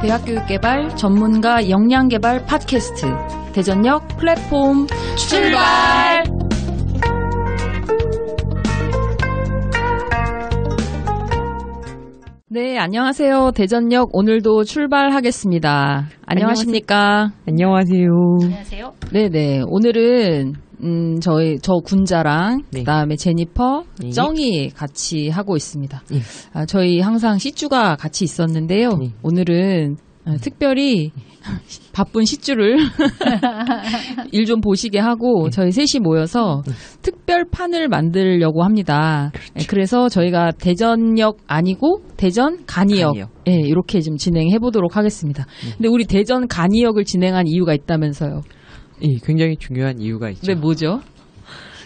대학교육개발 전문가 역량개발 팟캐스트 대전역 플랫폼 출발! 네, 안녕하세요. 대전역 오늘도 출발하겠습니다. 안녕하십니까? 안녕하세요. 안녕하세요. 네네. 오늘은 저 군자랑 네. 그다음에 제니퍼, 네. 쩡이 같이 하고 있습니다. 네. 저희 항상 시쭈가 같이 있었는데요. 네. 오늘은 특별히 바쁜 시쭈를 일 좀 보시게 하고 저희 셋이 모여서 특별판을 만들려고 합니다. 그렇죠. 그래서 저희가 대전역 아니고 대전 간이역, 예, 이렇게 좀 진행해 보도록 하겠습니다. 근데 우리 대전 간이역을 진행한 이유가 있다면서요? 예, 굉장히 중요한 이유가 있죠. 네, 뭐죠?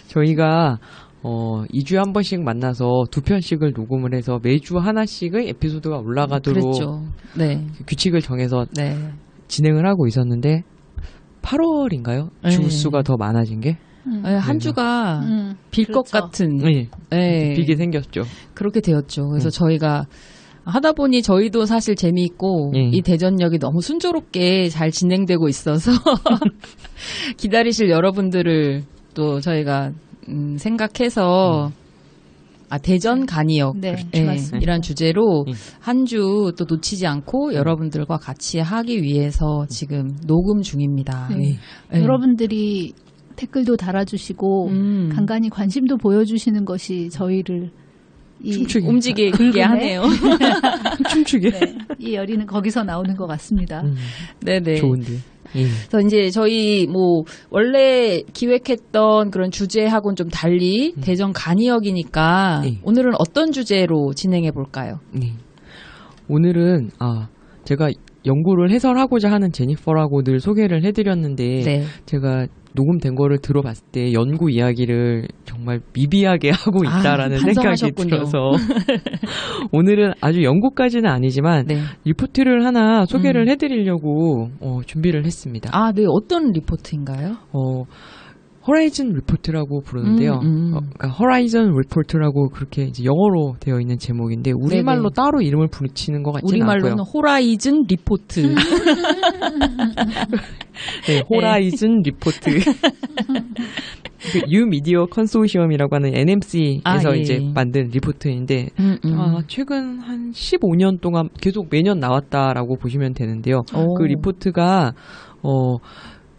저희가 2주에 한 번씩 만나서 2편씩을 녹음을 해서 매주 하나씩의 에피소드가 올라가도록 그랬죠. 네. 규칙을 정해서 네. 진행을 하고 있었는데 8월인가요? 네. 주수가 더 많아진 게? 네, 한 주가 빌 것 그렇죠. 같은 네. 네. 비게 생겼죠. 그렇게 되었죠. 그래서 저희가 하다 보니 저희도 사실 재미있고 이 대전역이 너무 순조롭게 잘 진행되고 있어서 기다리실 여러분들을 또 저희가 생각해서 대전 간이역 네, 예, 맞습니다. 이란 주제로 한 주 또 놓치지 않고 여러분들과 같이 하기 위해서 지금 녹음 중입니다. 네. 예. 여러분들이 댓글도 달아주시고 간간히 관심도 보여주시는 것이 저희를 춤추게. 움직이게 하네요. 춤추게. 네, 이 열의는 거기서 나오는 것 같습니다. 네네. 좋은데. 예. 그래서 이제 저희 원래 기획했던 그런 주제하고는 좀 달리 대전 간이역이니까 오늘은 어떤 주제로 진행해 볼까요? 네. 오늘은 제가 연구를 해설하고자 하는 제니퍼라고 늘 소개를 해드렸는데 네. 제가 녹음된 거를 들어봤을 때 연구 이야기를 정말 미비하게 하고 있다라는 생각이 반성하셨군요. 들어서 오늘은 아주 연구까지는 아니지만 네. 리포트를 하나 소개를 해드리려고 준비를 했습니다. 네. 어떤 리포트인가요? 호라이즌 리포트라고 부르는데요. 그러니까 호라이즌 리포트라고 그렇게 이제 영어로 되어 있는 제목인데 우리말로 네네. 따로 이름을 붙이는 것 같지는 않고요. 우리말로는 호라이즌 리포트. 네, 호라이즌 리포트. 그 유미디어 컨소시엄이라고 하는 NMC에서 예. 이제 만든 리포트인데 최근 한 15년 동안 계속 매년 나왔다라고 보시면 되는데요. 그 리포트가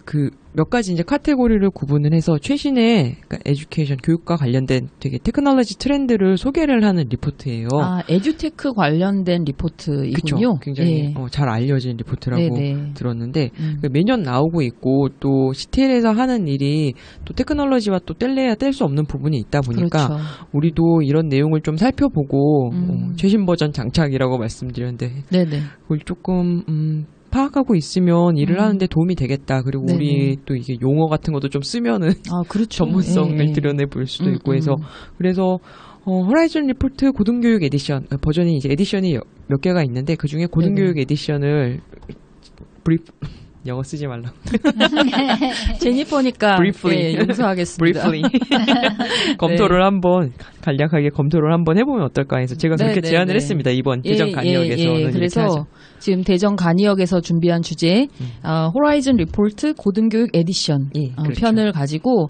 그 몇 가지 이제 카테고리를 구분을 해서 최신의 그러니까 에듀케이션 교육과 관련된 되게 테크놀로지 트렌드를 소개를 하는 리포트예요. 에듀테크 관련된 리포트이군요. 그렇죠. 굉장히 예. 잘 알려진 리포트라고 네네. 들었는데 매년 나오고 있고 또 CTL에서 하는 일이 또 테크놀로지와 또 뗄래야 뗄 수 없는 부분이 있다 보니까 그렇죠. 우리도 이런 내용을 좀 살펴보고 최신 버전 장착이라고 말씀드렸는데 네네. 그걸 조금 파악하고 있으면 일을 하는데 도움이 되겠다. 그리고 네네. 우리 또 이게 용어 같은 것도 좀 쓰면은 그렇죠. 전문성을 예, 예. 드러내 볼 수도 있고 해서 그래서 호라이즌 리포트 고등교육 에디션 버전이 이제 에디션이 몇 개가 있는데 그 중에 고등교육 에디션을 영어 쓰지 말라. 제니퍼니까 Briefly. 예, 용서하겠습니다. briefly 검토를 한번 간략하게 검토를 한번 해보면 어떨까 해서 제가 그렇게 네, 제안을 네. 했습니다. 이번 대전 간이역에서는 이렇게 그래서 하죠. 지금 대전 간이역에서 준비한 주제 호라이즌 리포트 고등교육 에디션 그렇죠. 편을 가지고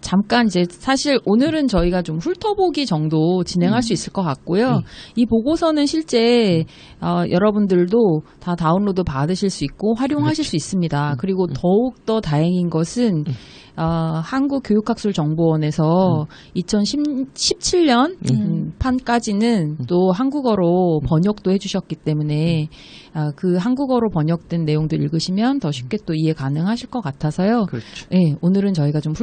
잠깐 이제 사실 오늘은 저희가 좀 훑어보기 정도 진행할 수 있을 것 같고요. 이 보고서는 실제 여러분들도 다 다운로드 받으실 수 있고 활용하실 수 있습니다. 그리고 더욱 더 다행인 것은 한국교육학술정보원에서 2017년 판까지는 또 한국어로 번역도 해주셨기 때문에 그 한국어로 번역된 내용들 읽으시면 더 쉽게 또 이해 가능하실 것 같아서요. 그렇죠. 네, 오늘은 저희가 좀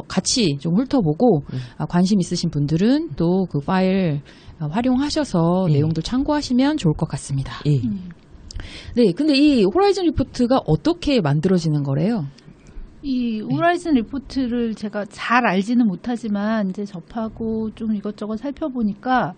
같이 좀 훑어보고 관심 있으신 분들은 또 그 파일 활용하셔서 내용들 참고하시면 좋을 것 같습니다. 네, 근데 이 호라이즌 리포트가 어떻게 만들어지는 거래요? 이 호라이즌 리포트를 제가 잘 알지는 못하지만 이제 접하고 좀 이것저것 살펴보니까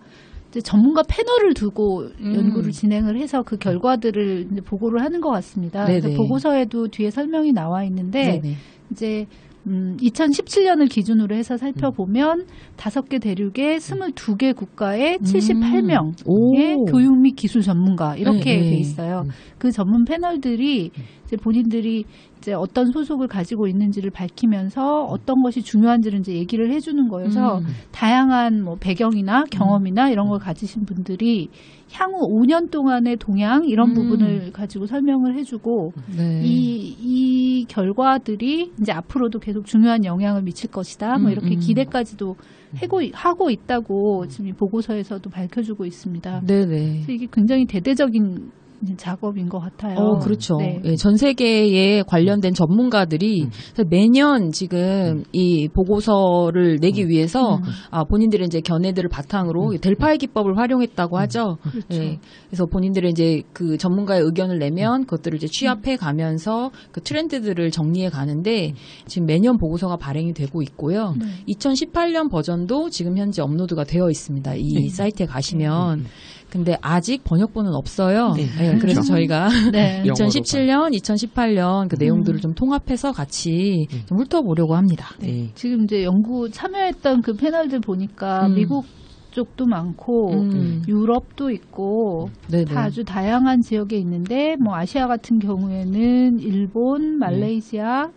이제 전문가 패널을 두고 연구를 진행을 해서 그 결과들을 이제 보고를 하는 것 같습니다. 그래서 보고서에도 뒤에 설명이 나와 있는데 네네. 이제 2017년을 기준으로 해서 살펴보면 5개 대륙의 22개 국가의 78명의 교육 및 기술 전문가 이렇게 돼 있어요. 그 전문 패널들이 이제 본인들이 이제 어떤 소속을 가지고 있는지를 밝히면서 어떤 것이 중요한지를 이제 얘기를 해주는 거여서 다양한 뭐 배경이나 경험이나 이런 걸 가지신 분들이 향후 5년 동안의 동향 이런 부분을 가지고 설명을 해주고 이 결과들이 이제 앞으로도 계속 중요한 영향을 미칠 것이다. 뭐 이렇게 기대까지도 하고 있다고 지금 이 보고서에서도 밝혀주고 있습니다. 네네. 그래서 이게 굉장히 대대적인 작업인 것 같아요. 그렇죠. 네. 예, 전 세계에 관련된 전문가들이 매년 지금 이 보고서를 내기 위해서 본인들의 이제 견해들을 바탕으로 델파이 기법을 활용했다고 하죠. 그렇죠. 예, 그래서 본인들의 이제 그 전문가의 의견을 내면 그것들을 이제 취합해 가면서 그 트렌드들을 정리해 가는데 지금 매년 보고서가 발행이 되고 있고요. 2018년 버전도 지금 현재 업로드가 되어 있습니다. 이 사이트에 가시면. 근데 아직 번역본은 없어요. 네, 그래서 저희가 2017년, 2018년 그 내용들을 좀 통합해서 같이 좀 훑어보려고 합니다. 네. 지금 이제 연구 참여했던 그 패널들 보니까 미국 쪽도 많고 유럽도 있고 다 아주 다양한 지역에 있는데 뭐 아시아 같은 경우에는 일본, 말레이시아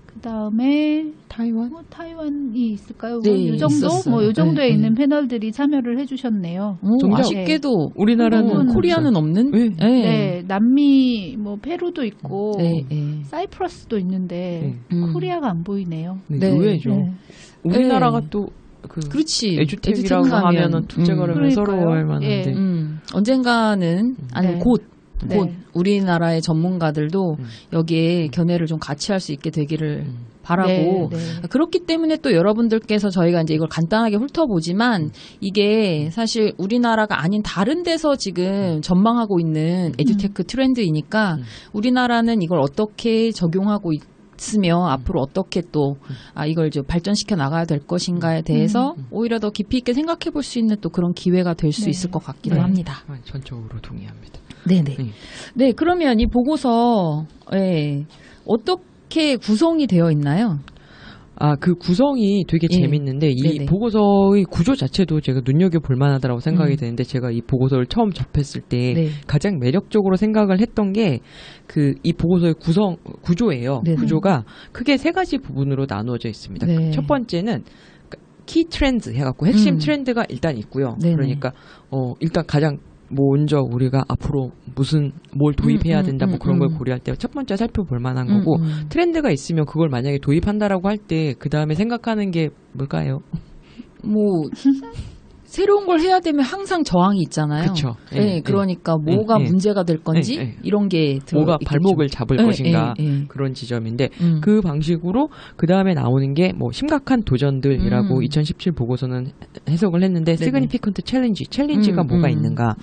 그다음에 타이완? 타이완이 있을까요? 네, 이 정도? 있었어요. 이 정도에 있는 패널들이 참여를 해주셨네요. 아쉽게도 우리나라는 코리아는 없는? 네, 남미, 뭐 페루도 있고 사이프러스도 있는데 코리아가 안 보이네요. 의외죠. 우리나라가 또 그렇지. 에듀텍이라고 하면은 둘째가라면 서로 할 만한데 언젠가는 곧 우리나라의 전문가들도 여기에 견해를 좀 같이 할 수 있게 되기를 바라고 그렇기 때문에 또 여러분들께서 저희가 이제 이걸 간단하게 훑어보지만 이게 사실 우리나라가 아닌 다른 데서 지금 전망하고 있는 에듀테크 트렌드이니까 우리나라는 이걸 어떻게 적용하고 있으며 앞으로 어떻게 또 이걸 이제 발전시켜 나가야 될 것인가에 대해서 오히려 더 깊이 있게 생각해 볼 수 있는 또 그런 기회가 될 수 있을 것 같기도 합니다. 전적으로 동의합니다. 네네. 네, 그러면 이 보고서 어떻게 구성이 되어 있나요? 그 구성이 되게 재밌는데 이 보고서의 구조 자체도 제가 눈여겨볼 만하다고 생각이 되는데 제가 이 보고서를 처음 접했을 때 가장 매력적으로 생각을 했던 게 이 보고서의 구조예요. 구조가 크게 3가지 부분으로 나누어져 있습니다. 첫 번째는 키 트렌드 해갖고 핵심 트렌드가 일단 있고요. 그러니까 일단 가장 먼저 우리가 앞으로 뭘 도입해야 된다 뭐 그런 걸 고려할 때 첫 번째 살펴볼 만한 거고 트렌드가 있으면 그걸 만약에 도입한다라고 할 때 그 다음에 생각하는 게 뭘까요? 뭐 새로운 걸 해야 되면 항상 저항이 있잖아요. 그렇죠. 그러니까 뭐가 문제가 될 건지 이런 게 뭐가 발목을 잡을 것인가 그런 지점인데 그 방식으로 그 다음에 나오는 게 뭐 심각한 도전들이라고 2017 보고서는 해석을 했는데 시그니피컨트 챌린지가 뭐가 있는가.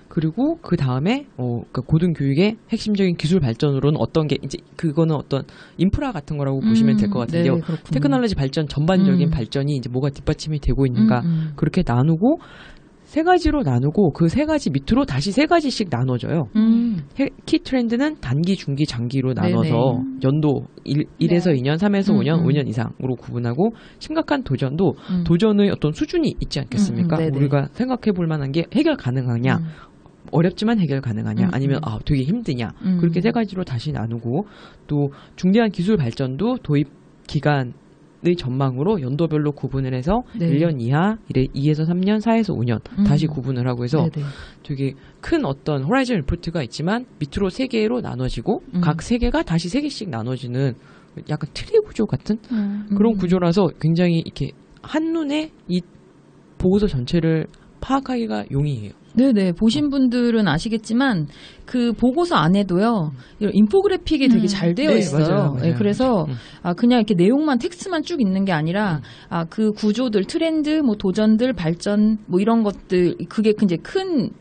그리고 그 다음에 그러니까 고등 교육의 핵심적인 기술 발전으로는 어떤 게 이제 그거는 어떤 인프라 같은 거라고 보시면 될 것 같은데요. 테크놀로지 발전 전반적인 발전이 이제 뭐가 뒷받침이 되고 있는가 그렇게 나누고 3가지로 나누고 그 3가지 밑으로 다시 3가지씩 나눠져요. 키 트렌드는 단기, 중기, 장기로 나눠서 연도 1에서 2년, 3에서 5년, 5년 이상으로 구분하고 심각한 도전도 도전의 어떤 수준이 있지 않겠습니까? 우리가 생각해 볼 만한 게 해결 가능하냐 어렵지만 해결 가능하냐 아니면 되게 힘드냐 그렇게 3가지로 다시 나누고 또 중대한 기술 발전도 도입 기간의 전망으로 연도별로 구분을 해서 1년 이하, 2에서 3년, 4에서 5년 다시 구분을 하고 해서 되게 큰 어떤 호라이즌 리포트가 있지만 밑으로 3개로 나눠지고 각 3개가 다시 3개씩 나눠지는 약간 트리 구조 같은 그런 구조라서 굉장히 이렇게 한눈에 이 보고서 전체를 파악하기가 용이해요. 네네. 보신 분들은 아시겠지만 그 보고서 안에도요. 이런 인포그래픽이 되게 잘 되어 있어요. 맞아요. 그래서 그냥 이렇게 내용만 텍스트만 쭉 있는 게 아니라 그 구조들, 트렌드, 뭐 도전들, 발전 뭐 이런 것들 그게 이제 큰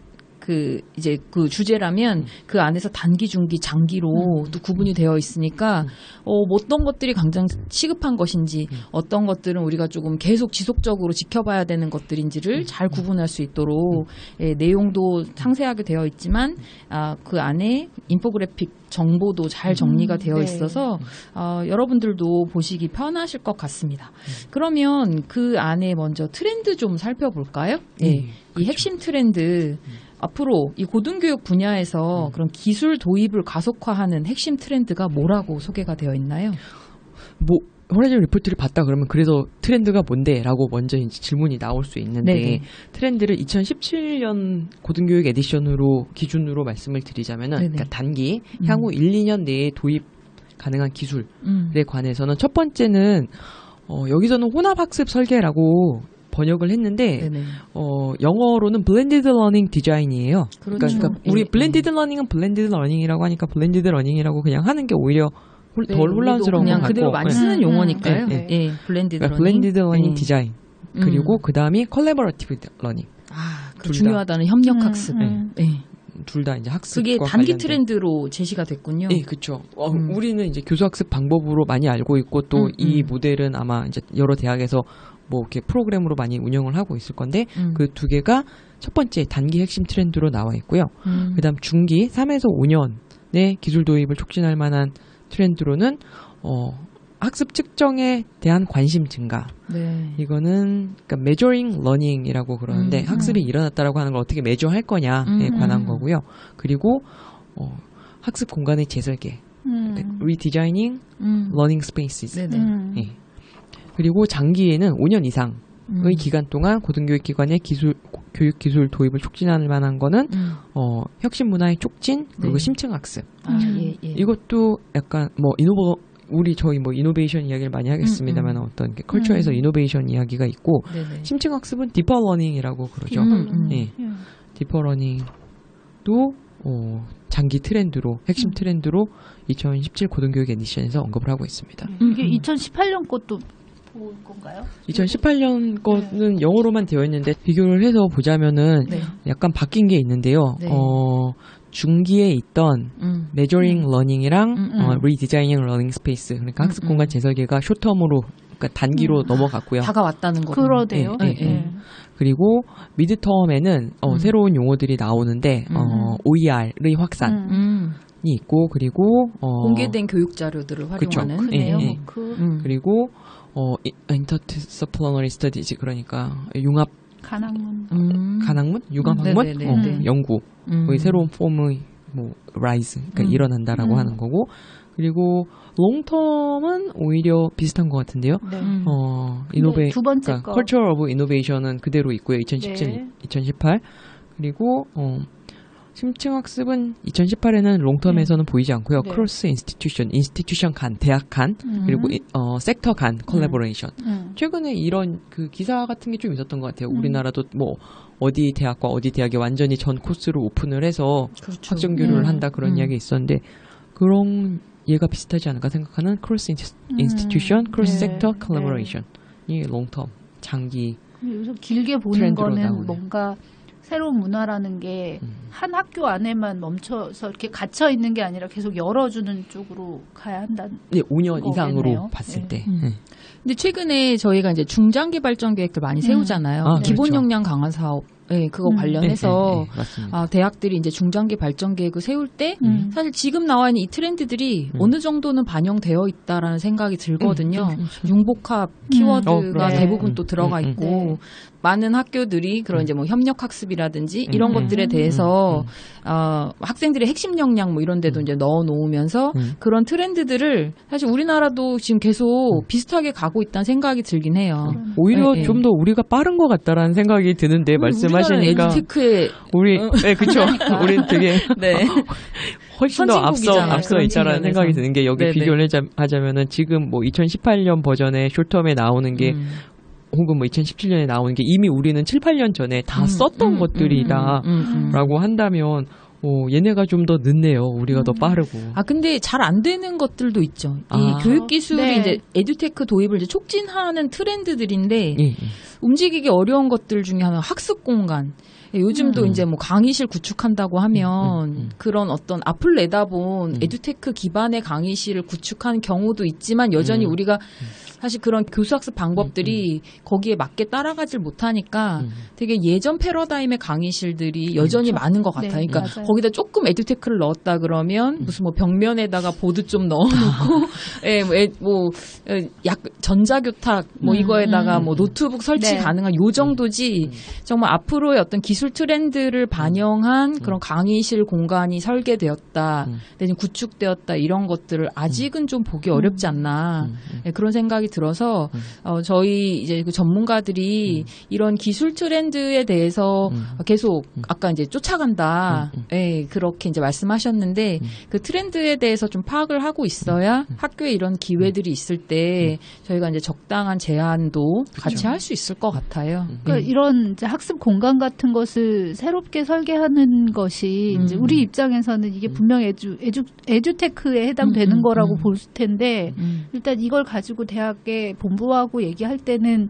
이제 그 주제라면 그 안에서 단기, 중기, 장기로 또 구분이 되어 있으니까 어떤 것들이 가장 시급한 것인지 어떤 것들은 우리가 조금 계속 지속적으로 지켜봐야 되는 것들인지를 잘 구분할 수 있도록 내용도 상세하게 되어 있지만 그 안에 인포그래픽 정보도 잘 정리가 되어 네. 있어서 여러분들도 보시기 편하실 것 같습니다. 그러면 그 안에 먼저 트렌드 좀 살펴볼까요? 네. 이 핵심 트렌드 앞으로 이 고등교육 분야에서 그런 기술 도입을 가속화하는 핵심 트렌드가 뭐라고 소개가 되어 있나요? 호라이즌 리포트를 봤다 그러면 그래서 트렌드가 뭔데라고 먼저 이제 질문이 나올 수 있는데 네네. 트렌드를 2017년 고등교육 에디션으로 기준으로 말씀을 드리자면은 그러니까 단기 향후 1, 2년 내에 도입 가능한 기술에 관해서는 첫 번째는 여기서는 혼합학습 설계라고 번역을 했는데 영어로는 블렌디드 러닝 디자인이에요. 그렇죠. 그러니까 우리 블렌디드 러닝은 블렌디드 러닝이라고 하니까 블렌디드 러닝이라고 그냥 하는 게 오히려 덜 혼란스러운 것 같고. 그냥 그대로 많이 쓰는 용어니까요. 블렌디드 러닝. 블렌디드 러닝 디자인. 그리고 그 다음이 컬래버러티브 러닝. 중요하다는 협력 학습. 둘 다 이제 학습과 그게 단기 트렌드로 제시가 됐군요. 네, 그렇죠. 우리는 이제 교수학습 방법으로 많이 알고 있고 또 이 모델은 아마 이제 여러 대학에서 뭐 이렇게 프로그램으로 많이 운영을 하고 있을 건데 그 두 개가 첫 번째 단기 핵심 트렌드로 나와 있고요. 그다음 중기 3에서 5년의 기술 도입을 촉진할 만한 트렌드로는 학습 측정에 대한 관심 증가. 네. 이거는 그러니까 measuring learning이라고 그러는데 학습이 일어났다라고 하는 걸 어떻게 매조할 거냐에 관한 거고요. 그리고 학습 공간의 재설계, redesigning learning spaces. 네. 그리고 장기에는 5년 이상의 기간 동안 고등교육 기관의 교육 기술 도입을 촉진할 만한 거는 혁신 문화의 촉진 그리고 심층 학습. 이것도 약간 저희 이노베이션 이야기를 많이 하겠습니다만 어떤 컬처에서 이노베이션 이야기가 있고 심층 학습은 디퍼 러닝이라고 그러죠. 디퍼 러닝도 장기 트렌드로 핵심 트렌드로 2017 고등교육 에디션에서 언급을 하고 있습니다. 이게 2018년 것도 볼 건가요? 2018년 거는 영어로만 되어 있는데 비교를 해서 보자면은 약간 바뀐 게 있는데요. 중기에 있던 measuring learning이랑 redesigning learning space 그러니까 학습 공간 재설계가 숏텀으로 그러니까 단기로 넘어갔고요. 다가왔다는 거죠. 그러네요. 그리고 미드텀에는 새로운 용어들이 나오는데 OER의 확산이 있고 그리고 공개된 교육 자료들을 활용하는 그리고 interdisciplinary studies 그러니까 융합 가낭문? 융합학문? 연구. 새로운 폼의 rise, 그러니까 일어난다라고 하는 거고. 그리고 롱텀은 오히려 비슷한 것 같은데요. 두 번째 그러니까 Culture of Innovation은 그대로 있고요. 2017, 2018. 그리고 심층 학습은 2018에는 롱텀에서는 보이지 않고요. 크로스 인스티튜션 간, 대학 간, 그리고 섹터 간 콜라보레이션. 최근에 이런 그 기사 같은 게 좀 있었던 것 같아요. 우리나라도 어디 대학과 어디 대학에 완전히 전 코스를 오픈을 해서 학점 교류를 한다 그런 이야기 있었는데 그런 얘가 비슷하지 않을까 생각하는 크로스 인스티튜션, 크로스 섹터 콜라보레이션이 롱텀, 장기. 요즘 길게 보는 거는 나오네요. 뭔가 새로운 문화라는 게 한 학교 안에만 멈춰서 이렇게 갇혀 있는 게 아니라 계속 열어주는 쪽으로 가야 한다는. 5년 이상으로 봤을 때. 근데 최근에 저희가 이제 중장기 발전 계획들 많이 세우잖아요. 기본 그렇죠. 역량 강화 사업. 그거 관련해서 대학들이 이제 중장기 발전 계획을 세울 때 사실 지금 나와 있는 이 트렌드들이 어느 정도는 반영되어 있다라는 생각이 들거든요. 융복합 키워드가 대부분 또 들어가 있고 많은 학교들이 그런 이제 협력 학습이라든지 이런 것들에 대해서 학생들의 핵심 역량 이런 데도 이제 넣어 놓으면서 그런 트렌드들을 사실 우리나라도 지금 계속 비슷하게 가고 있다는 생각이 들긴 해요. 오히려 좀 더 우리가 빠른 것 같다라는 생각이 드는데 말씀하시니까 에듀테크에 그렇죠. 우리는 되게 훨씬 더 앞서 있다라는 생각이 드는 게 여기 비교를 하자면은 지금 2018년 버전의 숏텀에 나오는 게 혹은 2017년에 나오는 게 이미 우리는 7, 8년 전에 다 썼던 것들이다라고 한다면 얘네가 좀 더 늦네요. 우리가 더 빠르고. 근데 잘 안 되는 것들도 있죠. 이 교육 기술이 네. 이제 에듀테크 도입을 이제 촉진하는 트렌드들인데 움직이기 어려운 것들 중에 하나가 학습 공간. 요즘도 이제 뭐 강의실 구축한다고 하면 그런 어떤 앞을 내다본 에듀테크 기반의 강의실을 구축하는 경우도 있지만 여전히 우리가 사실 그런 교수학습 방법들이 거기에 맞게 따라가질 못하니까 되게 예전 패러다임의 강의실들이 여전히 많은 것 같아요. 네, 그러니까 맞아요. 거기다 조금 에듀테크를 넣었다 그러면 무슨 뭐 벽면에다가 보드 좀 넣어놓고 약 전자교탁 뭐 이거에다가 뭐 노트북 설치 네. 가능한 요 정도지 정말 앞으로의 어떤 기술 트렌드를 반영한 그런 강의실 공간이 설계되었다, 내지는 구축되었다 이런 것들을 아직은 좀 보기 어렵지 않나 그런 생각이 들어서 저희 이제 그 전문가들이 이런 기술 트렌드에 대해서 계속 아까 이제 쫓아간다, 그렇게 이제 말씀하셨는데 그 트렌드에 대해서 좀 파악을 하고 있어야 학교에 이런 기회들이 있을 때 저희가 이제 적당한 제한도 같이 할 수 있을 것 같아요. 그러니까 이런 이제 학습 공간 같은 것을 새롭게 설계하는 것이 이제 우리 입장에서는 이게 분명 에듀테크에 해당되는 거라고 볼 텐데 일단 이걸 가지고 대학의 본부하고 얘기할 때는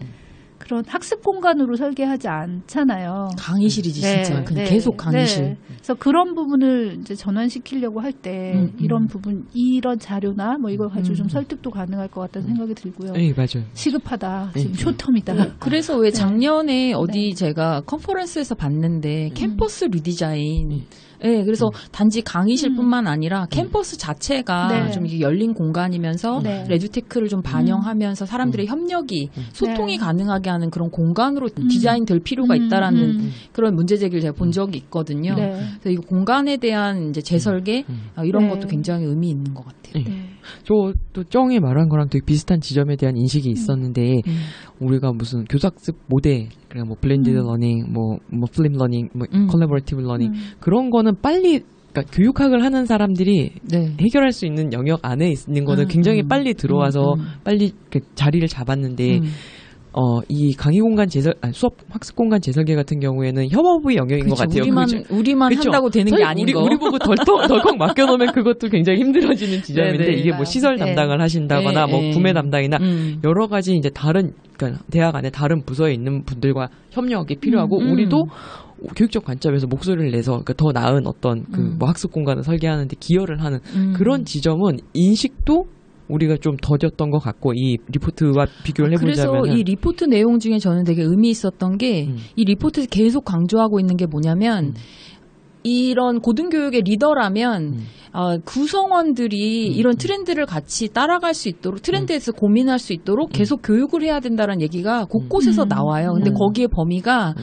그런 학습 공간으로 설계하지 않잖아요. 강의실이지 진짜. 그냥 계속 강의실. 네. 그래서 그런 부분을 이제 전환시키려고 할 때 이런 부분, 이런 자료나 뭐 이걸 가지고 좀 설득도 가능할 것 같다는 생각이 들고요. 네, 맞아요. 시급하다. 지금 쇼텀이다. 그래서 왜 작년에 어디 제가 컨퍼런스에서 봤는데 캠퍼스 리디자인. 네, 그래서 단지 강의실뿐만 아니라 캠퍼스 자체가 좀 이게 열린 공간이면서 에듀테크를 좀 반영하면서 사람들의 협력이 소통이 가능하게 하는 그런 공간으로 디자인될 필요가 있다라는 그런 문제 제기를 제가 본 적이 있거든요. 그래서 이 공간에 대한 이제 재설계 이런 것도 굉장히 의미 있는 것 같아요. 저도 쩡이 말한 거랑 되게 비슷한 지점에 대한 인식이 있었는데 우리가 무슨 교사학습 모델, 그냥 뭐 블렌디드 러닝, 뭐 플립 러닝, 뭐 콜라보레이티브 러닝 그런 거는 빨리 그러니까 교육학을 하는 사람들이 해결할 수 있는 영역 안에 있는 거는 굉장히 빨리 들어와서 빨리 그 자리를 잡았는데 이 강의 공간 수업 학습 공간 재설계 같은 경우에는 협업의 영역인 것 같아요. 우리만 한다고 되는 게 아닌 거. 우리 보고 덜컥 맡겨놓으면 그것도 굉장히 힘들어지는 지점인데 이게 뭐 시설 담당을 하신다거나 뭐 구매 담당이나 여러 가지 이제 다른 그러니까 대학 안에 다른 부서에 있는 분들과 협력이 필요하고 우리도 교육적 관점에서 목소리를 내서 그러니까 더 나은 어떤 그 뭐 학습 공간을 설계하는데 기여를 하는 그런 지점은 인식도 우리가 좀 더뎠던 것 같고 이 리포트와 비교를 해보자면 그래서 이 리포트 내용 중에 저는 되게 의미 있었던 게 이 리포트에서 계속 강조하고 있는 게 뭐냐면 이런 고등교육의 리더라면 구성원들이 이런 트렌드를 같이 따라갈 수 있도록 트렌드에서 고민할 수 있도록 계속 교육을 해야 된다는 얘기가 곳곳에서 나와요. 근데 거기에 범위가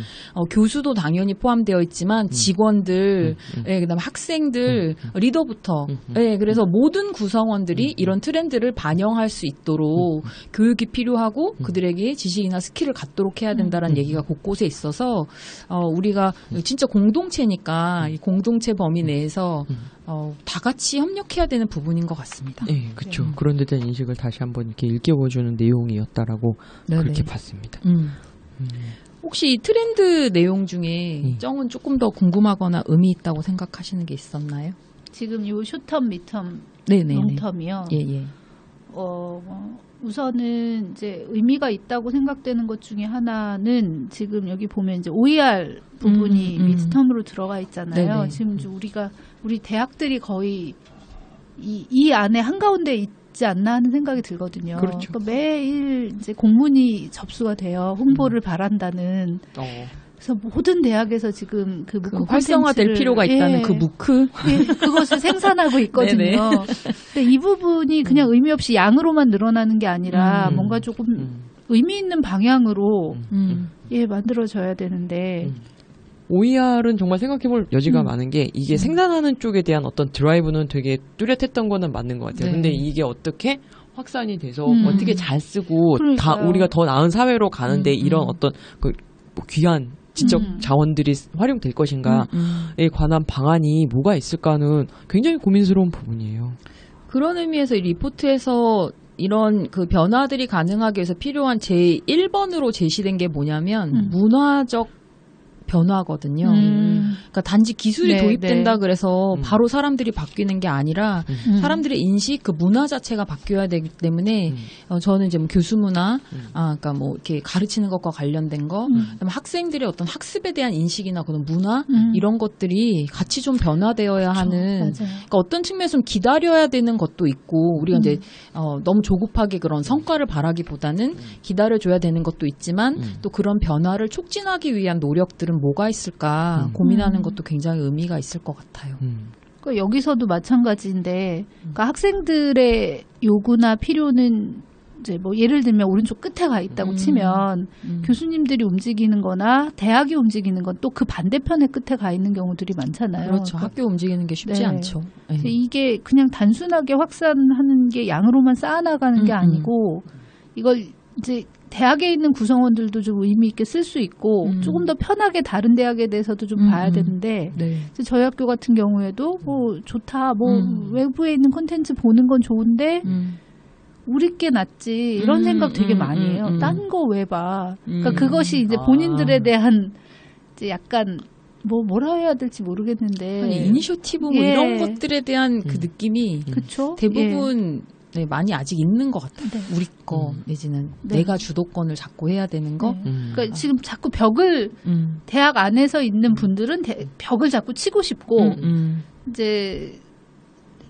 교수도 당연히 포함되어 있지만 직원들, 그다음에 학생들, 리더부터 그래서 모든 구성원들이 이런 트렌드를 반영할 수 있도록 교육이 필요하고 그들에게 지식이나 스킬을 갖도록 해야 된다는 얘기가 곳곳에 있어서 우리가 진짜 공동체니까 이 공동체 범위 내에서 다 같이 협력해야 되는 부분인 것 같습니다. 네, 그렇죠. 그런 데 대한 인식을 다시 한번 이렇게 일깨워주는 내용이었다라고 그렇게 봤습니다. 혹시 이 트렌드 내용 중에 쩡은 조금 더 궁금하거나 의미 있다고 생각하시는 게 있었나요? 지금 요 쇼텀, 미텀, 롱텀이요. 예. 우선은 이제 의미가 있다고 생각되는 것 중에 하나는 지금 여기 보면 이제 OER 부분이 미드텀으로 들어가 있잖아요. 지금 우리 대학들이 거의 이 안에 한가운데 있지 않나 하는 생각이 들거든요. 그렇죠. 그러니까 매일 이제 공문이 접수가 돼요. 홍보를 바란다는. 그래서 모든 대학에서 지금 그 무크 활성화될 필요가 있다는 그 무크 그것을 생산하고 있거든요. 근데 이 부분이 그냥 의미 없이 양으로만 늘어나는 게 아니라 뭔가 조금 의미 있는 방향으로 만들어져야 되는데 OER은 정말 생각해볼 여지가 많은 게 이게 생산하는 쪽에 대한 어떤 드라이브는 되게 뚜렷했던 거는 맞는 것 같아요. 근데 이게 어떻게 확산이 돼서 어떻게 잘 쓰고 우리가 더 나은 사회로 가는데 이런 어떤 뭐 귀한 지적 자원들이 활용될 것인가에 관한 방안이 뭐가 있을까는 굉장히 고민스러운 부분이에요. 그런 의미에서 이 리포트에서 이런 그 변화들이 가능하기 위해서 필요한 제1번으로 제시된 게 뭐냐면 문화적 변화거든요. 그러니까 단지 기술이 네, 도입된다 네. 그래서 바로 사람들이 바뀌는 게 아니라 사람들의 인식, 그 문화 자체가 바뀌어야 되기 때문에 저는 이제 뭐 교수 문화, 그러니까 뭐 이렇게 가르치는 것과 관련된 거, 그다음에 학생들의 어떤 학습에 대한 인식이나 그런 문화 이런 것들이 같이 좀 변화되어야 하는. 그러니까 어떤 측면에서 좀 기다려야 되는 것도 있고 우리가 이제 너무 조급하게 그런 성과를 바라기보다는 기다려줘야 되는 것도 있지만 또 그런 변화를 촉진하기 위한 노력들은 뭐가 있을까 고민하는 것도 굉장히 의미가 있을 것 같아요. 그러니까 여기서도 마찬가지인데 그러니까 학생들의 요구나 필요는 이제 뭐 예를 들면 오른쪽 끝에 가 있다고 치면 교수님들이 움직이는 거나 대학이 움직이는 건 또 그 반대편의 끝에 가 있는 경우들이 많잖아요. 그렇죠. 그러니까 학교 움직이는 게 쉽지 네. 않죠. 네. 이게 그냥 단순하게 확산하는 게 양으로만 쌓아나가는 게 아니고 이걸 이제 대학에 있는 구성원들도 좀 의미 있게 쓸 수 있고 조금 더 편하게 다른 대학에 대해서도 좀 봐야 되는데 네. 저희 학교 같은 경우에도 뭐 좋다 뭐 외부에 있는 콘텐츠 보는 건 좋은데 우리 게 낫지 이런 생각 되게 많이 해요. 딴 거 왜 봐. 그러니까 그것이 이제 본인들에 대한 이제 약간 뭐라 해야 될지 모르겠는데 아니, 이니셔티브 뭐 예. 이런 것들에 대한 그 느낌이 그쵸? 대부분 네, 많이 아직 있는 것 같아요. 네. 우리 거 내지는 네. 내가 주도권을 잡고 해야 되는 거. 그러니까 지금 자꾸 벽을 대학 안에서 있는 분들은 벽을 자꾸 치고 싶고 이제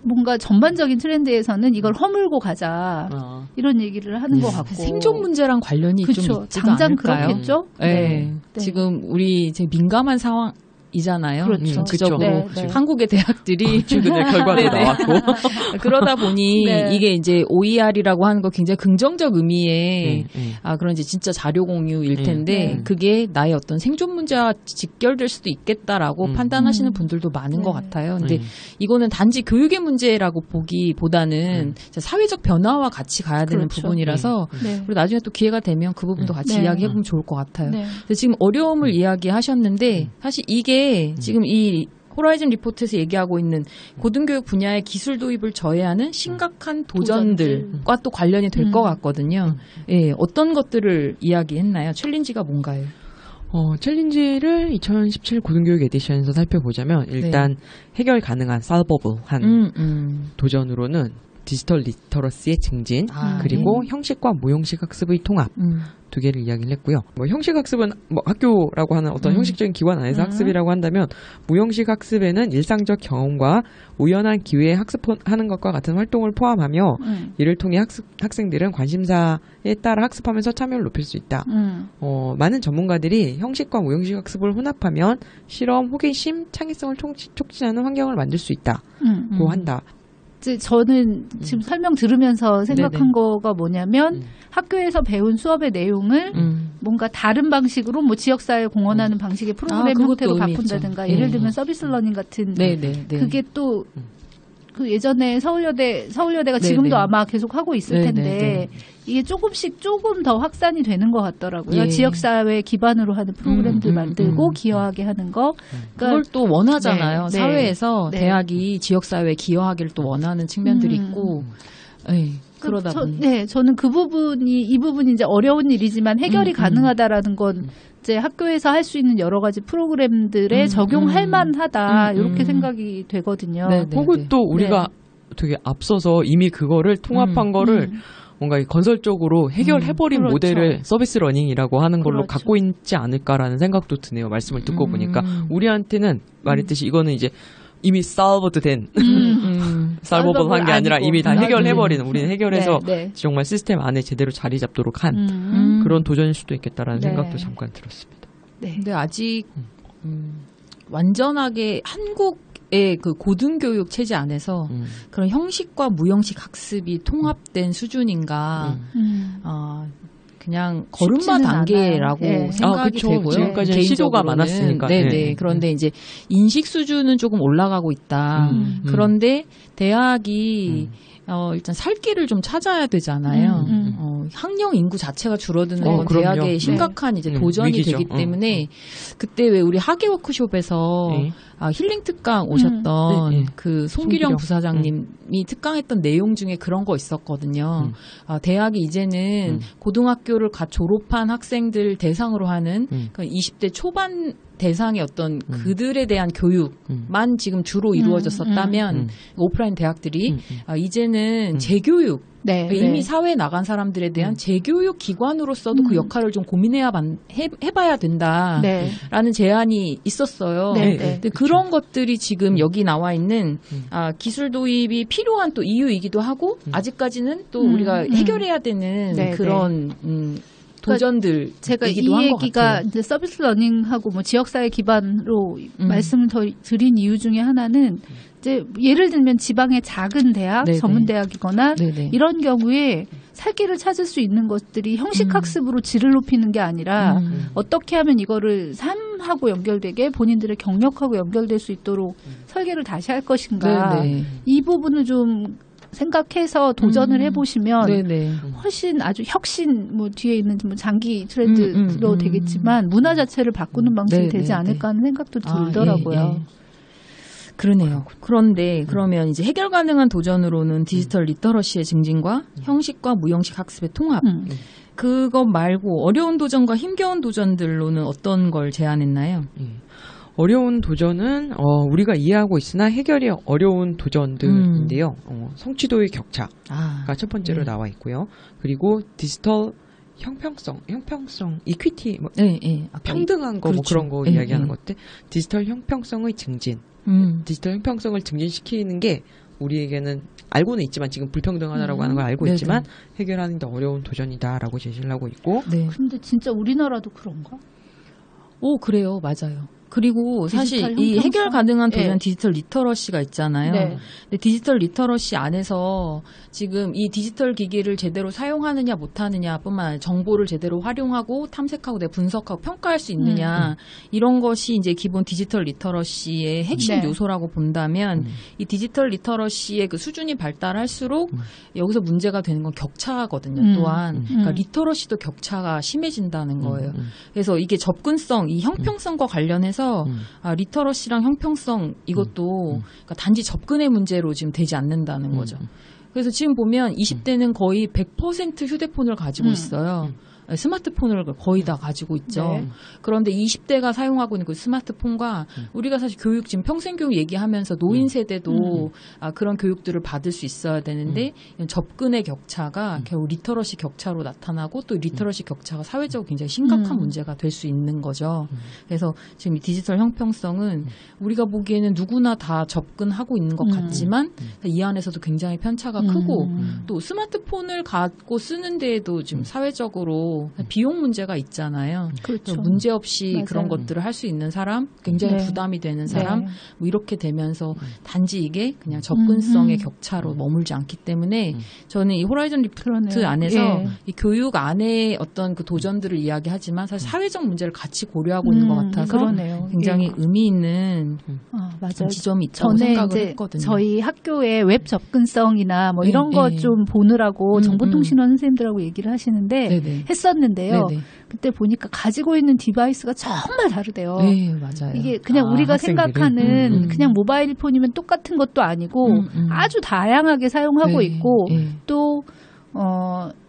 뭔가 전반적인 트렌드에서는 이걸 허물고 가자 이런 얘기를 하는 것 같고 생존 문제랑 관련이 그쵸, 좀 있지도 당장 않을까요? 그렇겠죠. 네. 네. 지금 우리 이제 민감한 상황. 이잖아요. 그렇죠. 전체적으로 네, 네. 한국의 대학들이 최근에 결과도 나왔고 그러다 보니 네. 이게 이제 OER이라고 하는 거 굉장히 긍정적 의미의 그런 이제 진짜 자료 공유일 텐데 그게 나의 어떤 생존 문제와 직결될 수도 있겠다라고 판단하시는 분들도 많은 것 같아요. 근데 이거는 단지 교육의 문제라고 보기보다는 사회적 변화와 같이 가야 되는 그렇죠. 부분이라서 그리고 나중에 또 기회가 되면 그 부분도 같이 이야기해보면 좋을 것 같아요. 네. 근데 지금 어려움을 이야기하셨는데 사실 이게 지금 이 호라이즌 리포트에서 얘기하고 있는 고등교육 분야의 기술 도입을 저해하는 심각한 도전들과 또 관련이 될 것 같거든요. 예, 어떤 것들을 이야기했나요? 챌린지가 뭔가요? 챌린지를 2017 고등교육 에디션에서 살펴보자면 일단 해결 가능한 solvable한 도전으로는 디지털 리터러시의 증진 그리고 형식과 무형식 학습의 통합 두 개를 이야기를 했고요. 뭐 형식 학습은 뭐 학교라고 하는 어떤 형식적인 기관 안에서 학습이라고 한다면 무형식 학습에는 일상적 경험과 우연한 기회에 학습하는 것과 같은 활동을 포함하며 이를 통해 학생들은 관심사에 따라 학습하면서 참여를 높일 수 있다. 많은 전문가들이 형식과 무형식 학습을 혼합하면 실험, 호기심, 창의성을 촉진하는 환경을 만들 수 있다고 한다. 저는 지금 설명 들으면서 생각한 거가 뭐냐면 학교에서 배운 수업의 내용을 뭔가 다른 방식으로 뭐 지역사회에 공헌하는 방식의 프로그램 형태로 바꾼다든가 예를 들면 서비스 러닝 같은 그게 또 그 예전에 서울여대가 지금도 아마 계속 하고 있을 텐데 이게 조금 더 확산이 되는 것 같더라고요. 지역사회 기반으로 하는 프로그램들 만들고 기여하게 하는 거. 그러니까 그걸 또 원하잖아요. 사회에서 대학이 지역사회에 기여하기를 또 원하는 측면들이 있고. 그러다 보니. 저는 이 부분이 이제 어려운 일이지만 해결이 가능하다라는 건 이제 학교에서 할 수 있는 여러 가지 프로그램들에 적용할 만하다 이렇게 생각이 되거든요. 혹은 또 우리가 되게 앞서서 이미 그거를 통합한 거를 뭔가 건설적으로 해결해버린 모델을 서비스 러닝이라고 하는 걸로 갖고 있지 않을까라는 생각도 드네요. 말씀을 듣고 보니까 우리한테는 말했듯이 이거는 이제 이미 solved 된 solvable한 게 아니라 이미 다 해결해버리는 우리는 해결해서 정말 시스템 안에 제대로 자리 잡도록 한 그런 도전일 수도 있겠다라는 생각도 잠깐 들었습니다. 근데 아직 완전하게 한국의 그 고등교육 체제 안에서 그런 형식과 무형식 학습이 통합된 수준인가 그냥 걸음마 단계라고 생각이 되고요. 지금까지 시도가 많았으니까. 그런데 이제 인식 수준은 조금 올라가고 있다. 그런데 대학이 일단 살 길을 좀 찾아야 되잖아요. 학령 인구 자체가 줄어드는 건 대학의 심각한 이제 도전이 위기죠. 되기 때문에 그때 왜 우리 학예 워크숍에서 힐링 특강 오셨던 그 송기령 부사장님이 특강했던 내용 중에 그런 거 있었거든요. 대학이 이제는 고등학교를 갓 졸업한 학생들 대상으로 하는 20대 초반 대상의 어떤 그들에 대한 교육만 지금 주로 이루어졌었다면 오프라인 대학들이 이제는 재교육 네, 이미 사회에 나간 사람들에 대한 재교육 기관으로서도 그 역할을 좀 해봐야 된다라는 제안이 있었어요. 네, 근데 그런 것들이 지금 여기 나와 있는 기술 도입이 필요한 또 이유이기도 하고 아직까지는 또 우리가 해결해야 되는 그런 도전들 제가 이 얘기가 이제 서비스 러닝하고 뭐 지역사회 기반으로 말씀을 더 드린 이유 중에 하나는 이제 예를 들면 지방의 작은 대학, 전문대학이거나 이런 경우에 살 길을 찾을 수 있는 것들이 형식학습으로 질을 높이는 게 아니라 어떻게 하면 이거를 삶하고 연결되게 본인들의 경력하고 연결될 수 있도록 설계를 다시 할 것인가. 이 부분을 좀 생각해서 도전을 해보시면 훨씬 아주 혁신 뭐 뒤에 있는 뭐 장기 트렌드로 되겠지만 문화 자체를 바꾸는 방식이 되지 않을까 하는 생각도 들더라고요. 그러네요. 그런데 그러면 이제 해결 가능한 도전으로는 디지털 리터러시의 증진과 형식과 무형식 학습의 통합. 그것 말고 어려운 도전과 힘겨운 도전들로는 어떤 걸 제안했나요? 어려운 도전은 우리가 이해하고 있으나 해결이 어려운 도전들인데요. 성취도의 격차가 첫 번째로 나와 있고요. 그리고 디지털 형평성, 이퀴티, 평등한 거, 뭐 그런 거 이야기하는 것들, 디지털 형평성의 증진, 디지털 형평성을 증진시키는 게 우리에게는 알고는 있지만 지금 불평등하다라고 하는 걸 알고 있지만 해결하는 데 어려운 도전이다라고 제시를 하고 있고. 근데 진짜 우리나라도 그런가? 그래요, 맞아요. 그리고 사실 이 해결 가능한 도전 디지털 리터러시가 있잖아요. 근데 디지털 리터러시 안에서 지금 이 디지털 기기를 제대로 사용하느냐 못하느냐뿐만 아니라 정보를 제대로 활용하고 탐색하고 분석하고 평가할 수 있느냐 이런 것이 이제 기본 디지털 리터러시의 핵심 요소라고 본다면 이 디지털 리터러시의 그 수준이 발달할수록 여기서 문제가 되는 건 격차거든요. 또한 그러니까 리터러시도 격차가 심해진다는 거예요. 그래서 이게 접근성, 이 형평성과 관련해서 리터러시랑 형평성 이것도 그러니까 단지 접근의 문제로 지금 되지 않는다는 거죠. 그래서 지금 보면 20대는 거의 100% 휴대폰을 가지고 있어요. 스마트폰을 거의 다 가지고 있죠. 그런데 20대가 사용하고 있는 그 스마트폰과 우리가 사실 교육 지금 평생교육 얘기하면서 노인 세대도 그런 교육들을 받을 수 있어야 되는데 접근의 격차가 결국 리터러시 격차로 나타나고 또 리터러시 격차가 사회적으로 굉장히 심각한 문제가 될 수 있는 거죠. 그래서 지금 이 디지털 형평성은 우리가 보기에는 누구나 다 접근하고 있는 것 같지만 이 안에서도 굉장히 편차가 크고 또 스마트폰을 갖고 쓰는 데에도 지금 사회적으로 비용 문제가 있잖아요. 그렇죠. 문제 없이 그런 것들을 할 수 있는 사람, 굉장히 부담이 되는 사람, 뭐 이렇게 되면서 단지 이게 그냥 접근성의 격차로 머물지 않기 때문에 저는 이 호라이즌 리프트 안에서 이 교육 안에 어떤 그 도전들을 이야기하지만 사실 사회적 문제를 같이 고려하고 있는 것 같아서 굉장히 의미 있는 지점이 있다고 생각을 했거든요. 저희 학교의 웹 접근성이나 뭐 이런 것 좀 보느라고 정보통신원 선생님들하고 얘기를 하시는데 했었는데요. 그때 보니까 가지고 있는 디바이스가 정말 다르대요. 네, 맞아요. 이게 그냥 우리가 생각하는 그냥 모바일 폰이면 똑같은 것도 아니고 아주 다양하게 사용하고 있고 또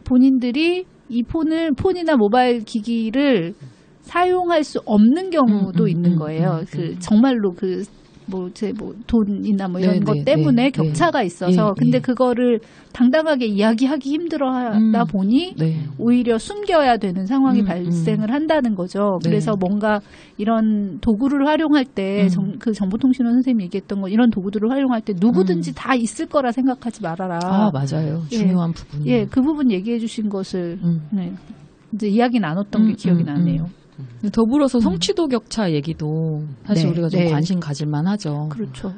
본인들이 이 폰이나 모바일 기기를 사용할 수 없는 경우도 있는 거예요. 정말로 돈이나 뭐 이런 것 때문에 격차가 있어서 근데 그거를 당당하게 이야기하기 힘들어 하다 보니 오히려 숨겨야 되는 상황이 발생을 한다는 거죠. 그래서 뭔가 이런 도구를 활용할 때 그 정보통신원 선생님이 얘기했던 거 이런 도구들을 활용할 때 누구든지 다 있을 거라 생각하지 말아라. 맞아요. 중요한 부분이에요. 그 부분 얘기해 주신 것을 이제 이야기 나눴던 게 기억이 나네요. 더불어서 성취도 격차 얘기도 사실 우리가 좀 관심 가질만 하죠. 그렇죠.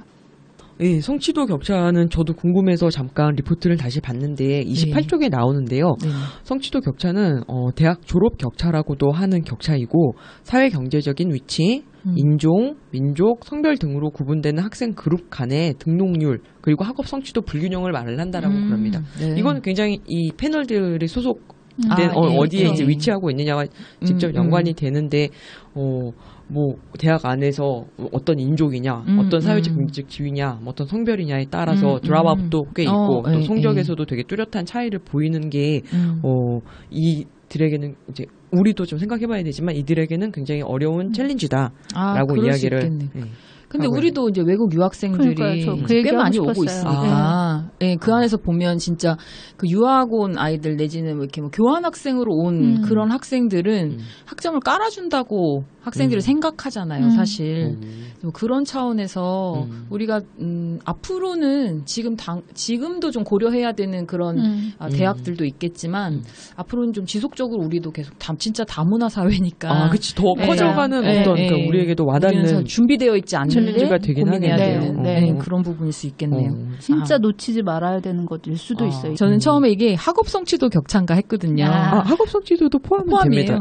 네, 성취도 격차는 저도 궁금해서 잠깐 리포트를 다시 봤는데 28쪽에 나오는데요. 성취도 격차는 대학 졸업 격차라고도 하는 격차이고 사회 경제적인 위치, 인종, 민족, 성별 등으로 구분되는 학생 그룹 간의 등록률 그리고 학업 성취도 불균형을 말을 한다라고 그럽니다. 이거는 굉장히 이 패널들의 소속 어디에 이제 위치하고 있느냐와 직접 연관이 되는데 뭐 대학 안에서 어떤 인종이냐, 어떤 사회적 경제적 지위냐, 뭐 어떤 성별이냐에 따라서 드랍아웃도 꽤 있고 또 성적에서도 되게 뚜렷한 차이를 보이는 게 이 이들에게는 이제 우리도 좀 생각해봐야 되지만 이들에게는 굉장히 어려운 챌린지다라고 이야기를. 근데 우리도 이제 외국 유학생들이 꽤 많이 오고 있으니까 그 안에서 보면 진짜 그 유학 온 아이들 내지는 이렇게 뭐 교환학생으로 온 그런 학생들은 학점을 깔아준다고 학생들이 생각하잖아요, 사실. 그런 차원에서 우리가 앞으로는 지금도 좀 고려해야 되는 그런 대학들도 있겠지만 앞으로는 좀 지속적으로 우리도 계속 진짜 다문화 사회니까. 그렇지. 더 커져가는 어떤 그러니까 우리에게도 와닿는 준비되어 있지 않는 챌린지가 되긴 고민해야 하네요. 되는 그런 부분일 수 있겠네요. 진짜 놓치지 말아야 되는 것일 수도 있어요. 저는 처음에 이게 학업 성취도 격차인가 했거든요. 학업 성취도도 포함이에요. 됩니다.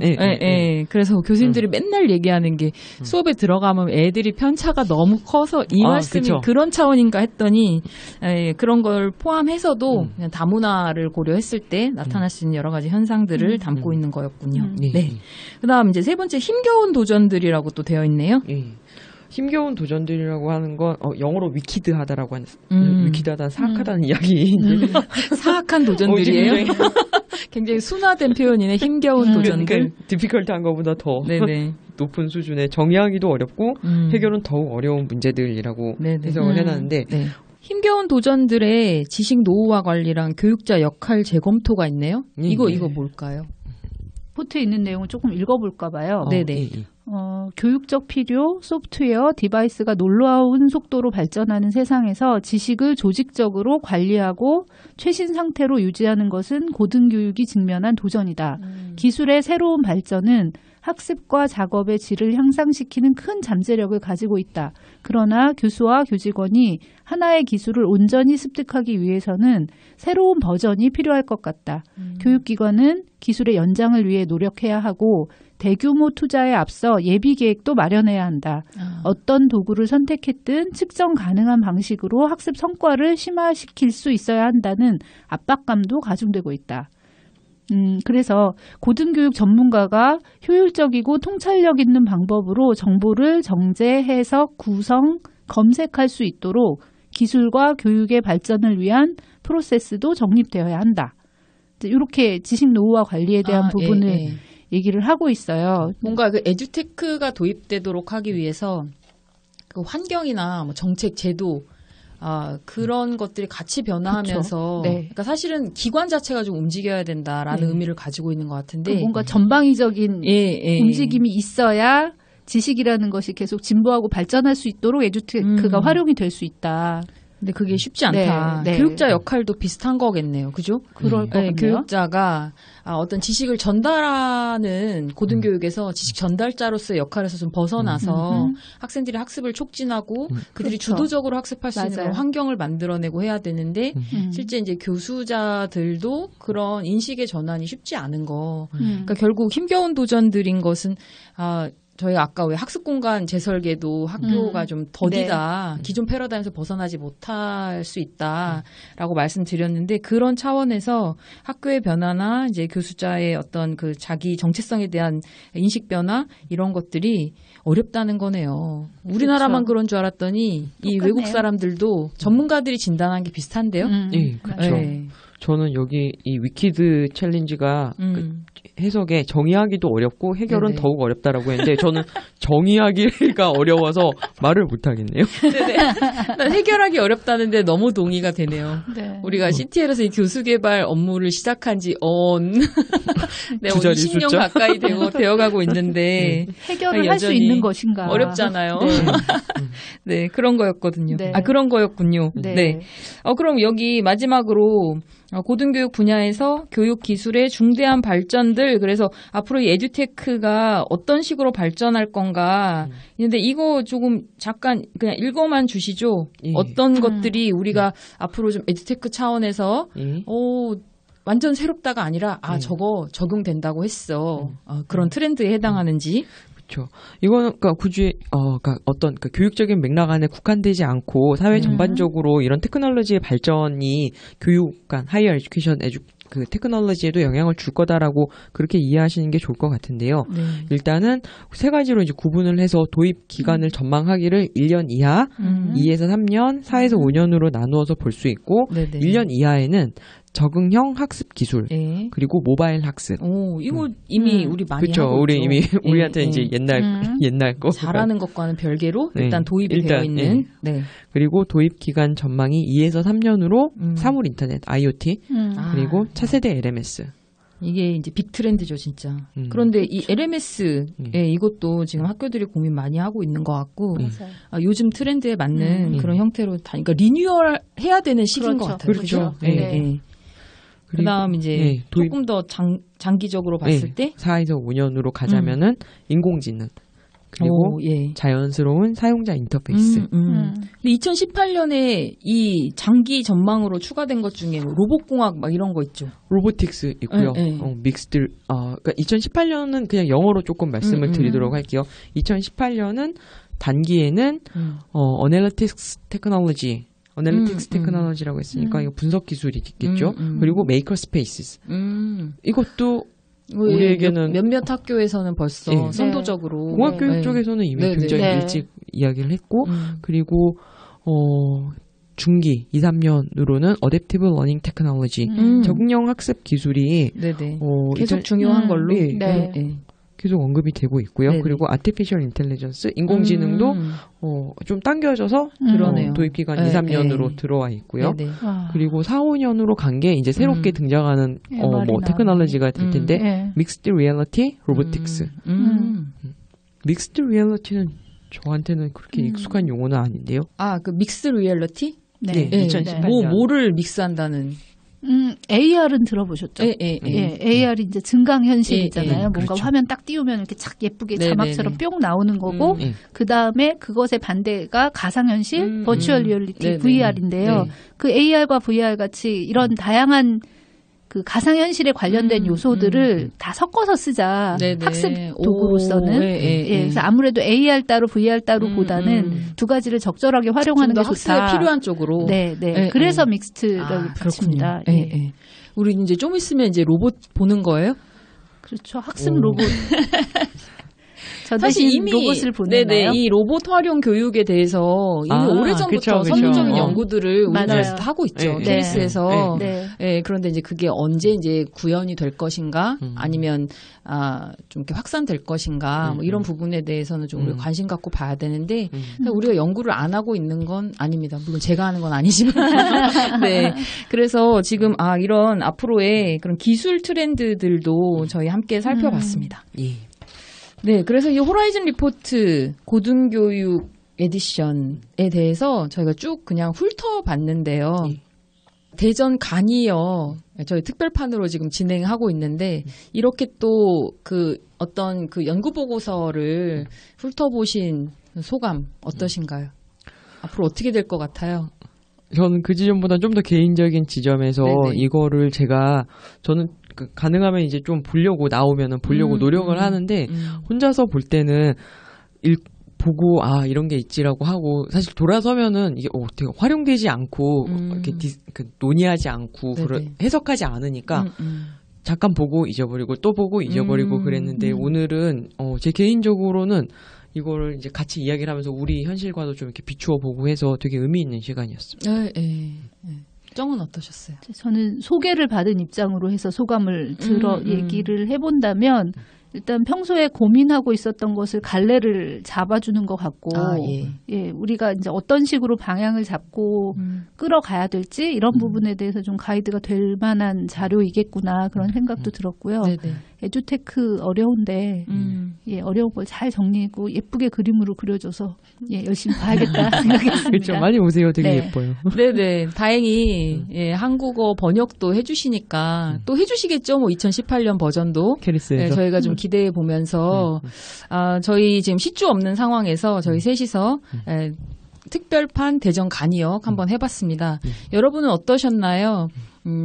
그래서 교수님들이 맨날 얘기하는 게 수업에 들어가면 애들이 편차가 너무 커서 이 말씀이 그쵸. 그런 차원인가 했더니 그런 걸 포함해서도 그냥 다문화를 고려했을 때 나타날 수 있는 여러 가지 현상들을 담고 있는 거였군요. 네. 그다음 이제 세 번째 힘겨운 도전들이라고 또 되어 있네요. 힘겨운 도전들이라고 하는 건 영어로 위키드하다라고 하는 위키드하다는 사악하다는 이야기. 사악한 도전들이에요. 굉장히 순화된 표현이네. 힘겨운 도전들. 디피컬트한 것보다 더 높은 수준의 정의하기도 어렵고 해결은 더욱 어려운 문제들이라고 해석을 해놨는데 힘겨운 도전들의 지식 노후화 관리랑 교육자 역할 재검토가 있네요. 이거 뭘까요? 포트에 있는 내용을 조금 읽어볼까 봐요. 네네. 교육적 필요, 소프트웨어, 디바이스가 놀라운 속도로 발전하는 세상에서 지식을 조직적으로 관리하고 최신 상태로 유지하는 것은 고등교육이 직면한 도전이다. 기술의 새로운 발전은 학습과 작업의 질을 향상시키는 큰 잠재력을 가지고 있다. 그러나 교수와 교직원이 하나의 기술을 온전히 습득하기 위해서는 새로운 버전이 필요할 것 같다. 교육기관은 기술의 연장을 위해 노력해야 하고 대규모 투자에 앞서 예비 계획도 마련해야 한다. 어떤 도구를 선택했든 측정 가능한 방식으로 학습 성과를 심화시킬 수 있어야 한다는 압박감도 가중되고 있다. 그래서 고등교육 전문가가 효율적이고 통찰력 있는 방법으로 정보를 정제, 해석, 구성, 검색할 수 있도록 기술과 교육의 발전을 위한 프로세스도 정립되어야 한다. 이렇게 지식 노후화 관리에 대한 부분을 얘기를 하고 있어요. 뭔가 그 에듀테크가 도입되도록 하기 위해서 그 환경이나 뭐 정책, 제도 그런 것들이 같이 변화하면서 그러니까 사실은 기관 자체가 좀 움직여야 된다라는 의미를 가지고 있는 것 같은데 뭔가 전방위적인 움직임이 있어야 지식이라는 것이 계속 진보하고 발전할 수 있도록 에듀테크가 활용이 될 수 있다. 근데 그게 쉽지 않다. 교육자 역할도 비슷한 거겠네요. 그죠? 그럴 것 같네요. 교육자가 어떤 지식을 전달하는 고등교육에서 지식 전달자로서의 역할에서 좀 벗어나서 학생들이 학습을 촉진하고 그들이 주도적으로 학습할 수 있는 환경을 만들어내고 해야 되는데 실제 이제 교수자들도 그런 인식의 전환이 쉽지 않은 거. 그러니까 결국 힘겨운 도전들인 것은 저희가 아까 왜 학습 공간 재설계도 학교가 좀 더디다. 기존 패러다임에서 벗어나지 못할 수 있다라고 말씀드렸는데 그런 차원에서 학교의 변화나 이제 교수자의 어떤 그 자기 정체성에 대한 인식 변화 이런 것들이 어렵다는 거네요. 우리나라만 그런 줄 알았더니 똑같네요. 이 외국 사람들도 전문가들이 진단한 게 비슷한데요. 네, 그렇죠. 저는 여기 이 위키드 챌린지가 해석에 정의하기도 어렵고 해결은 더욱 어렵다라고 했는데 저는 정의하기가 어려워서 말을 못하겠네요. 해결하기 어렵다는데 너무 동의가 되네요. 우리가 CTL에서 이 교수개발 업무를 시작한 지 20년 가까이 되어가고 있는데 해결을 할 수 있는 것인가 어렵잖아요. 네, 그런 거였거든요. 그런 거였군요. 그럼 여기 마지막으로 고등교육 분야에서 교육 기술의 중대한 발전들 그래서 앞으로 이 에듀테크가 어떤 식으로 발전할 건가 근데 이거 조금 잠깐 그냥 읽어만 주시죠. 어떤 것들이 우리가 앞으로 좀 에듀테크 차원에서 완전 새롭다가 아니라 저거 적용된다고 했어. 그런 트렌드에 해당하는지. 그렇죠. 이거는 그러니까 굳이 그러니까 어떤 그 교육적인 맥락 안에 국한되지 않고 사회 전반적으로 이런 테크놀로지의 발전이 교육, 그러니까 하이어 에듀케이션 그 테크놀로지에도 영향을 줄 거다라고 그렇게 이해하시는 게 좋을 것 같은데요. 일단은 세 가지로 이제 구분을 해서 도입 기간을 전망하기를 1년 이하, 2에서 3년, 4에서 5년으로 나누어서 볼 수 있고 1년 이하에는 적응형 학습 기술 예. 그리고 모바일 학습. 오, 이거 이미 우리 많이 그쵸, 하고 우리 있죠. 이미 우리한테 예, 이제 옛날 거. 잘하는 것과는 별개로 네. 일단 도입이 되어 있는. 네. 그리고 도입 기간 전망이 2에서 3년으로 사물 인터넷 IoT 그리고 차세대 LMS. 이게 이제 빅 트렌드죠, 진짜. 그런데 이 LMS, 이것도 지금 학교들이 고민 많이 하고 있는 것 같고, 요즘 트렌드에 맞는 그런 형태로 그러니까 리뉴얼 해야 되는 시기인 것 같아요. 그렇죠. 네. 그다음 이제 조금 더 장기적으로 봤을 때 4에서 5년으로 가자면은 인공지능 그리고 자연스러운 사용자 인터페이스. 근데 2018년에 이 장기 전망으로 추가된 것 중에 뭐 로봇공학 막 이런 거 있죠. 로보틱스 있고요. 믹스드. 그러니까 2018년은 그냥 영어로 조금 말씀을 드리도록 할게요. 2018년은 단기에는 어널리틱스 테크놀로지라고 했으니까 이거 분석 기술이 있겠죠. 그리고 메이커 스페이스. 이것도 우리에게는 몇몇 학교에서는 벌써 선도적으로 공학교육 쪽에서는 이미 굉장히 일찍 이야기를 했고 그리고 중기 2, 3년으로는 어댑티브 러닝 테크놀로지 적응형 학습 기술이 계속 중요한 걸로 계속 언급이 되고 있고요. 네네. 그리고 아티피셜 인텔리전스 인공지능도 좀 당겨져서 도입 기간 2, 3년으로 들어와 있고요. 그리고 4, 5년으로 간 게 이제 새롭게 등장하는 뭐 테크놀로지가 될 텐데 믹스드 리얼리티 로보틱스. 믹스드 리얼리티는 저한테는 그렇게 익숙한 용어는 아닌데요. 그 믹스드 리얼리티? 네. 2018년. 뭐를 믹스한다는 AR은 들어보셨죠? AR이 이제 증강현실이잖아요. 뭔가 그렇죠. 화면 딱 띄우면 이렇게 착 예쁘게 자막처럼 뿅 나오는 거고, 그 다음에 그것의 반대가 가상현실, 버추얼 리얼리티, VR인데요. 그 AR과 VR 같이 이런 다양한 그 가상현실에 관련된 요소들을 다 섞어서 쓰자. 학습 도구로서는. 그래서 아무래도 AR 따로 VR 따로보다는 두 가지를 적절하게 활용하는 게 좋다. 학습에 필요한 쪽으로. 그래서 믹스트를 붙입니다. 우리 이제 좀 있으면 이제 로봇 보는 거예요? 그렇죠. 학습 로봇. 사실 이미 로봇을 보내나요? 이 로봇 활용 교육에 대해서 이미 오래전부터 선도적인 연구들을 우리나라에서 하고 있죠. 케이스에서. 그런데 이제 그게 언제 이제 구현이 될 것인가, 아니면 좀 이렇게 확산될 것인가, 뭐 이런 부분에 대해서는 좀 우리가 관심 갖고 봐야 되는데 우리가 연구를 안 하고 있는 건 아닙니다. 물론 제가 하는 건 아니지만. 그래서 지금 이런 앞으로의 그런 기술 트렌드들도 저희 함께 살펴봤습니다. 그래서 이 호라이즌 리포트 고등교육 에디션에 대해서 저희가 쭉 그냥 훑어봤는데요. 대전 간이역 저희 특별판으로 지금 진행하고 있는데 이렇게 또 그 어떤 그 연구 보고서를 훑어보신 소감 어떠신가요? 앞으로 어떻게 될 것 같아요? 저는 그 지점보다 좀 더 개인적인 지점에서 이거를 저는 가능하면 이제 좀 보려고 노력을 하는데 혼자서 볼 때는 보고 이런 게 있지라고 하고 사실 돌아서면은 이게 되게 활용되지 않고 이렇게 논의하지 않고 해석하지 않으니까 잠깐 보고 잊어버리고 또 보고 잊어버리고 그랬는데 오늘은 제 개인적으로는 이거를 이제 같이 이야기를 하면서 우리 현실과도 좀 이렇게 비추어 보고 해서 되게 의미 있는 시간이었습니다. 정은 어떠셨어요? 저는 소개를 받은 입장으로 해서 소감을 얘기를 해본다면 일단 평소에 고민하고 있었던 것을 갈래를 잡아주는 것 같고, 우리가 이제 어떤 식으로 방향을 잡고 끌어가야 될지 이런 부분에 대해서 좀 가이드가 될 만한 자료이겠구나 그런 생각도 들었고요. 에듀테크 어려운데 어려운 걸 잘 정리하고 예쁘게 그림으로 그려줘서 열심히 봐야겠다 생각했습니다. 그렇죠. 많이 보세요. 되게 예뻐요. 다행히 한국어 번역도 해주시니까 또 해주시겠죠. 뭐 2018년 버전도 캐리스에서 저희가 좀 기대해 보면서 저희 지금 시주 없는 상황에서 저희 셋이서 특별판 대전 간이역 한번 해봤습니다. 여러분은 어떠셨나요?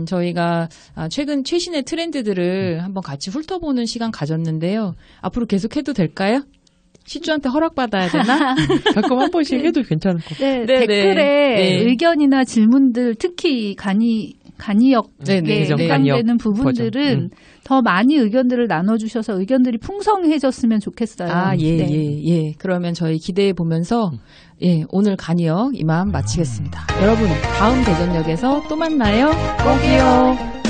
저희가 최신의 트렌드들을 한번 같이 훑어보는 시간 가졌는데요. 앞으로 계속해도 될까요? 시주한테 허락받아야 되나? 가끔 한 번씩 해도 괜찮을 것 같아요. 댓글에 의견이나 질문들 특히 간이역에 해당되는 부분들은 더 많이 의견들을 나눠주셔서 의견들이 풍성해졌으면 좋겠어요. 예. 그러면 저희 기대해 보면서 오늘 간이역 이만 마치겠습니다. 여러분 다음 대전역에서 또 만나요. 꼭이요.